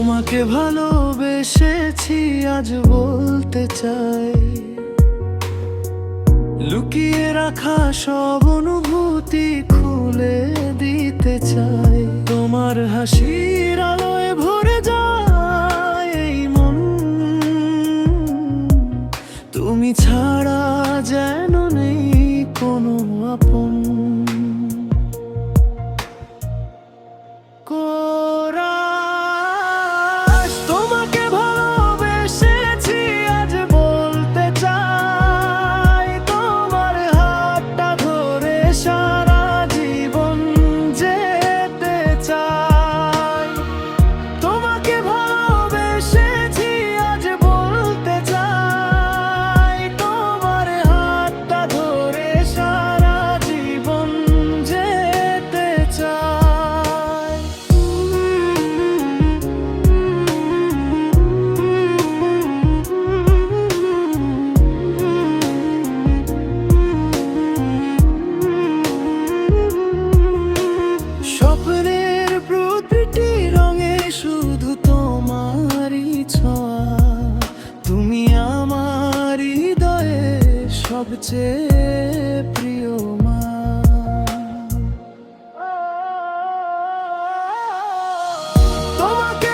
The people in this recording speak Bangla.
তোমাকে ভালোবেসেছি আজ বলতে চাই, লুকিয়ে রাখা সব অনুভূতি খুলে দিতে চাই। তোমার হাসির আলোয় ভরে যায় এই মন, তুমি ছাড়া যেন নেই কোনো আপন। তোমাকে ভালোবেসেছি আজ বলতে চাই, তোমার হাতটা ধরে সারা জীবন যেতে চাই। তোমাকে ভালোবেসেছি আজ বলতে চাই, তোমার হাতটা ধরে সারা জীবন যেতে চাই। স্বপ্নের প্রতিটি রঙে শুধু তোমারই ছোঁয়া, তুমি আমার হৃদয়ে সবচেয়ে প্রিয় মা। তোমাকে